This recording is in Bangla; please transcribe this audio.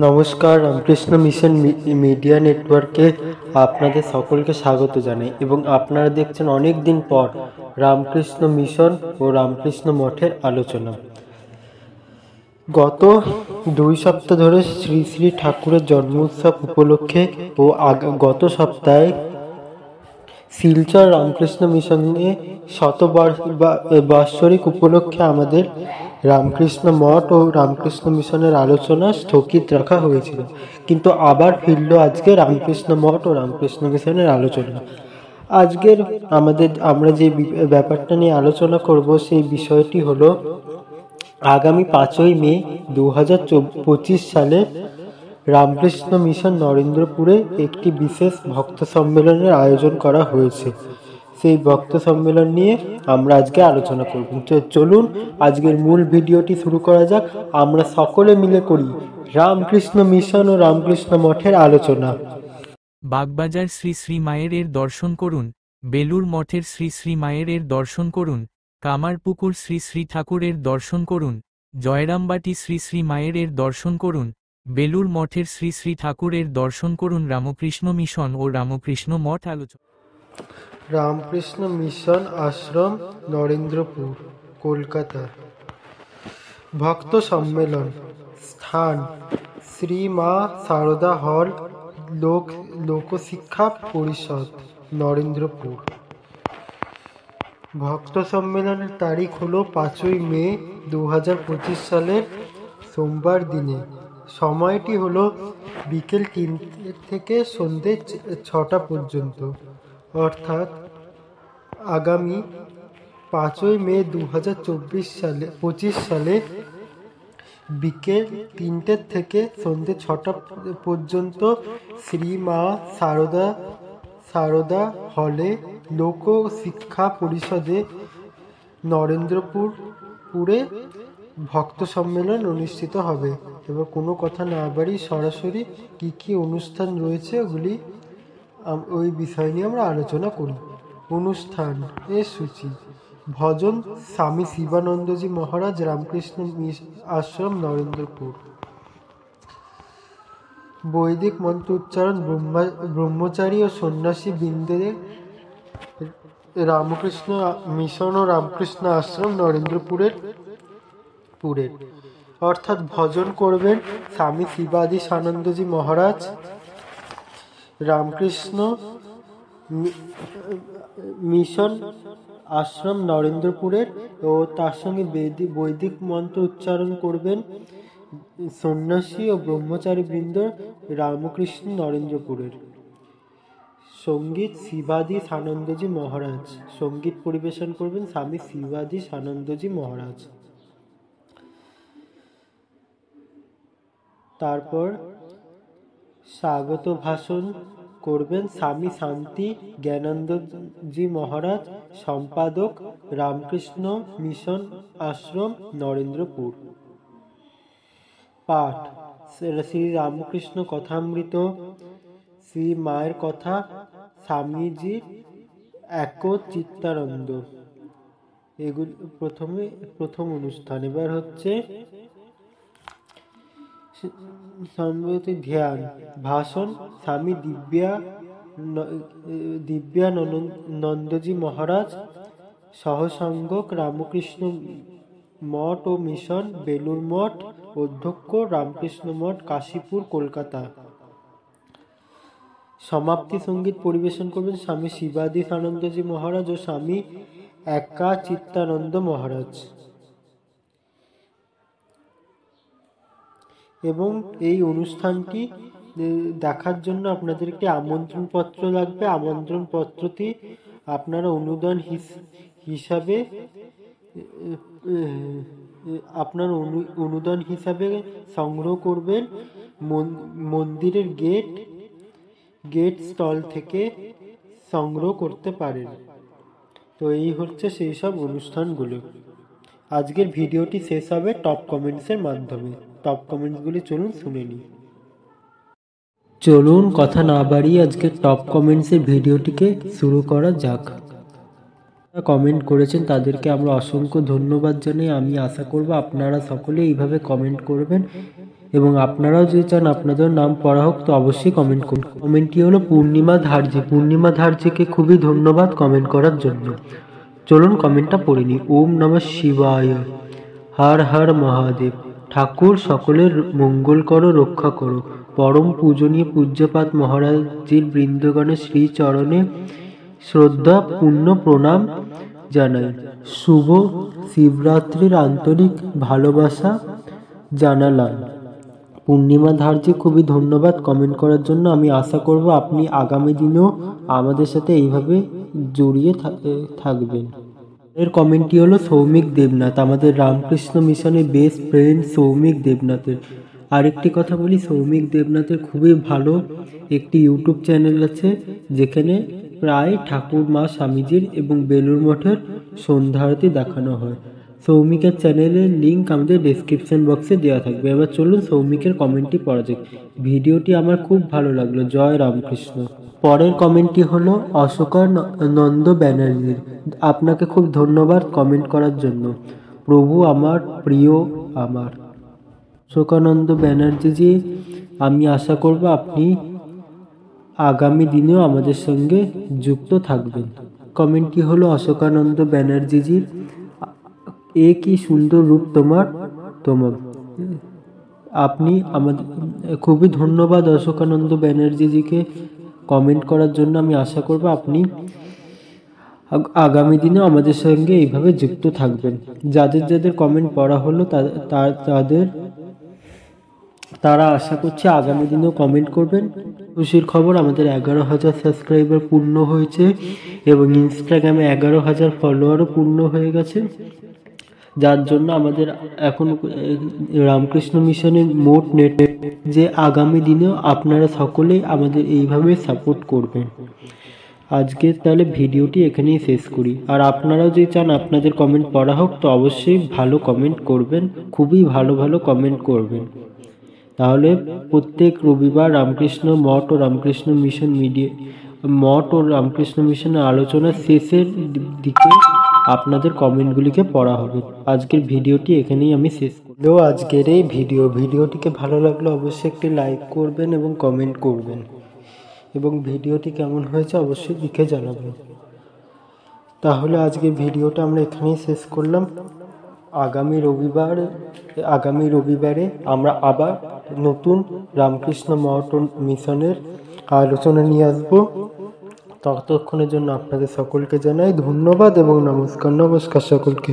নমস্কার, রামকৃষ্ণ মিশন মিডিয়া নেটওয়ার্কে আপনাদের সকলকে স্বাগত জানাই এবং আপনারা দেখছেন অনেক দিন পর রামকৃষ্ণ মিশন ও রামকৃষ্ণ মঠের আলোচনা। গত 2 সপ্তাহ ধরে শ্রী শ্রী ঠাকুরের জন্ম উৎসব উপলক্ষে ও গত সপ্তাহে শিলচর রামকৃষ্ণ মিশনে শতবার্ষিক উপলক্ষে আমাদের রামকৃষ্ণ মঠ ও রামকৃষ্ণ মিশনের আলোচনা স্থগিত রাখা হয়েছিল, কিন্তু আবার ফিরল আজকে রামকৃষ্ণ মঠ ও রামকৃষ্ণ মিশনের আলোচনা। আজকের আমরা যে ব্যাপারটা নিয়ে আলোচনা করব সেই বিষয়টি হলো আগামী 5ই মে 2025 সালে রামকৃষ্ণ মিশন নরেন্দ্রপুরে একটি বিশেষ ভক্ত সম্মেলনের আয়োজন করা হয়েছে। সেই ভক্ত সম্মেলন নিয়ে আমরা আজকে আলোচনা করব। চলুন আজকের মূল ভিডিওটি শুরু করা যাক। আমরা সকলে মিলে করি রামকৃষ্ণ মিশন ও রামকৃষ্ণ মঠের আলোচনা। বাগবাজার শ্রী শ্রী মায়ের এর দর্শন করুন, বেলুর মঠের শ্রী শ্রী মায়ের এর দর্শন করুন, কামারপুকুর শ্রী শ্রী ঠাকুরের দর্শন করুন, জয়রামবাটি শ্রী শ্রী মায়ের এর দর্শন করুন, বেলুর মঠের শ্রী শ্রী ঠাকুরের দর্শন করুন। রামকৃষ্ণ মিশন ও রামকৃষ্ণ মঠ আলোচনা। রামকৃষ্ণ মিশন আশ্রম, নরেন্দ্রপুর, কলকাতা। ভক্ত সম্মেলন স্থান শ্রী মা সারদা হল, লোকশিক্ষা পরিষদ, নরেন্দ্রপুর। ভক্ত সম্মেলনের তারিখ হলো 5ই মে 2025 সালের সোমবার দিনে। সময়টি হলো বিকেল 3 থেকে সন্ধ্যে 6টা পর্যন্ত, অর্থাৎ আগামী 5ই মে 2025 সালে বিকেল 3টে থেকে সন্ধ্যে 6টা পর্যন্ত শ্রী মা সারদা হলে, লোক শিক্ষা পরিষদে, নরেন্দ্রপুরে ভক্ত সম্মেলন অনুষ্ঠিত হবে। এবার কোনো কথা না বাড়ি সরাসরি কি অনুষ্ঠান রয়েছে ওই বিষয় নিয়ে আমরা আলোচনা করি। অনুষ্ঠান এর সূচি: ভজন স্বামী শিবানন্দজি মহারাজ, রামকৃষ্ণ আশ্রম, নরেন্দ্রপুর। বৈদিক মন্ত্র উচ্চারণ ব্রহ্মচারী ও সন্ন্যাসী বৃন্দের, রামকৃষ্ণ মিশন ও রামকৃষ্ণ আশ্রম, নরেন্দ্রপুরের অর্থাৎ ভজন করবেন স্বামী শিবাদি সানন্দজি মহারাজ, রামকৃষ্ণ মিশন আশ্রম, নরেন্দ্রপুরের, ও তার সঙ্গে বৈদিক মন্ত্র উচ্চারণ করবেন সন্ন্যাসী ও ব্রহ্মচারী বৃন্দ, রামকৃষ্ণ, নরেন্দ্রপুরের। সঙ্গীত শিবাদি সানন্দজি মহারাজ, সঙ্গীত পরিবেশন করবেন স্বামী শিবাদি সানন্দজি মহারাজ। তারপর স্বাগত ভাষণ করবেন স্বামী শান্তি জ্ঞানানন্দজি মহারাজ, সম্পাদক, রামকৃষ্ণ মিশন আশ্রম, নরেন্দ্রপুর। পাঠ শ্রী রামকৃষ্ণ কথামৃত, শ্রী মায়ের কথা, স্বামীজির চিত্তানন্দ। এগুলি প্রথম অনুষ্ঠান। এবার হচ্ছে সম্মতি ধ্যান ভাষণ স্বামী দিব্যানন্দজি মহারাজ, সহসংঘক রামকৃষ্ণ মঠ ও মিশন, বেলুর মঠ, অধ্যক্ষ, রামকৃষ্ণ মঠ, কাশীপুর, কলকাতা। সমাপ্তি সঙ্গীত পরিবেশন করবেন স্বামী শিবাদি সানন্দজি মহারাজ ও স্বামী চিত্তানন্দ মহারাজ। এবং এই অনুষ্ঠানটি দেখার জন্য আপনাদের একটি আমন্ত্রণ পত্র লাগবে। আমন্ত্রণ পত্রটি আপনারা অনুদান হিসাবে সংগ্রহ করবেন মন্দিরের গেট স্টল থেকে সংগ্রহ করতে পারেন। তো এই হচ্ছে সেই সব অনুষ্ঠানগুলো। আজকের ভিডিওটি শেষ হবে টপ কমেন্টসের মাধ্যমে। টপ কমেন্টসগুলি চলুন শুনে নিই। চলুন কথা না বাড়িয়ে আজকে টপ কমেন্টসের ভিডিওটিকে শুরু করা যাক। কমেন্ট করেছেন তাদেরকে আমরা অসংখ্য ধন্যবাদ জানাই। আমি আশা করব আপনারা সকলে এইভাবে কমেন্ট করবেন এবং আপনারাও যদি চান আপনাদের নাম পড়া হোক তো অবশ্যই কমেন্ট করুন। কমেন্টটি হলো পূর্ণিমা ধার্জি। পূর্ণিমা ধার্জিকে খুবই ধন্যবাদ কমেন্ট করার জন্য। চলুন কমেন্টটা পড়ে নিই। ওম নমঃ শিবায়, হর হর মহাদেব। ঠাকুর সকলের মঙ্গল করো, রক্ষা করো। পরম পূজনীয় পূজ্যপাত মহারাজজির বৃন্দগণের শ্রীচরণে শ্রদ্ধা পূর্ণ প্রণাম জানাই। শুভ শিবরাত্রির আন্তরিক ভালোবাসা জানালাম। পূর্ণিমা ধার্জি খুবই ধন্যবাদ কমেন্ট করার জন্য। আমি আশা করব আপনি আগামী দিনেও আমাদের সাথে এইভাবে জড়িয়ে থাকবেন। এর কমেন্টটি হলো সৌমিক দেবনাথ, আমাদের রামকৃষ্ণ মিশনের বেস্ট ফ্রেন্ড সৌমিক দেবনাথের। আরেকটি কথা বলি, সৌমিক দেবনাথের খুবই ভালো একটি ইউটিউব চ্যানেল আছে যেখানে প্রায় ঠাকুর মা স্বামীজির এবং বেলুর মঠের সন্ধ্যা আরতি দেখানো হয়। সৌমিকের চ্যানেলের লিঙ্ক আমাদের ডেসক্রিপশন বক্সে দেওয়া থাকবে। এবার চলুন সৌমিকের কমেন্টটি পড়া যাক। ভিডিওটি আমার খুব ভালো লাগলো, জয় রামকৃষ্ণ। পরের কমেন্টটি হলো অশোকানন্দ ব্যানার্জির। আপনাকে খুব ধন্যবাদ কমেন্ট করার জন্য। প্রভু আমার প্রিয় আমার। অশোকানন্দ ব্যানার্জি, আমি আশা করব আপনি আগামী দিনেও আমাদের সঙ্গে যুক্ত থাকবেন। কমেন্টটি হলো অশোকানন্দ ব্যানার্জির, এ কি সুন্দর রূপ তোমার। আপনি আমাদের খুবই ধন্যবাদ অশোকানন্দ ব্যানার্জিকে কমেন্ট করার জন্য। আমি আশা করব আপনি আগামী দিনেও আমাদের সঙ্গে এইভাবে যুক্ত থাকবেন। যাদের যাদের কমেন্ট পড়া হলো তারা আশা করছি আগামী দিনেও কমেন্ট করবেন। খুশির খবর, আমাদের 11,000 সাবস্ক্রাইবার পূর্ণ হয়েছে এবং ইনস্টাগ্রামে 11,000 ফলোয়ারও পূর্ণ হয়ে গেছে, যার জন্য আমাদের এখন রামকৃষ্ণ মিশনের মোট নেট যে আগামী দিনেও আপনারা সকলেই আমাদের এইভাবে সাপোর্ট করবেন। আজকে তাহলে ভিডিওটি এখানেই শেষ করি। আর আপনারাও যদি চান আপনাদের কমেন্ট পড়া হোক তো অবশ্যই ভালো কমেন্ট করবেন, খুবই ভালো ভালো কমেন্ট করবেন। তাহলে প্রত্যেক রবিবার রামকৃষ্ণ মঠ ও রামকৃষ্ণ মিশনের আলোচনার শেষের দিকে আপনাদের কমেন্টগুলিকে পড়া হবে। আজকের ভিডিওটি এখানেই আমি শেষ করব। আজকের এই ভিডিওটিকে ভালো লাগলে অবশ্যই একটি লাইক করবেন এবং কমেন্ট করবেন, এবং ভিডিওটি কেমন হয়েছে অবশ্যই লিখে জানাবেন। তাহলে আজকে ভিডিওটা আমরা এখানেই শেষ করলাম। আগামী রবিবারে আমরা আবার নতুন রামকৃষ্ণ মঠ মিশনের আলোচনা নিয়ে আসবো। ততক্ষণের জন্য আপনাদের সকলকে জানাই ধন্যবাদ এবং নমস্কার সকলকে।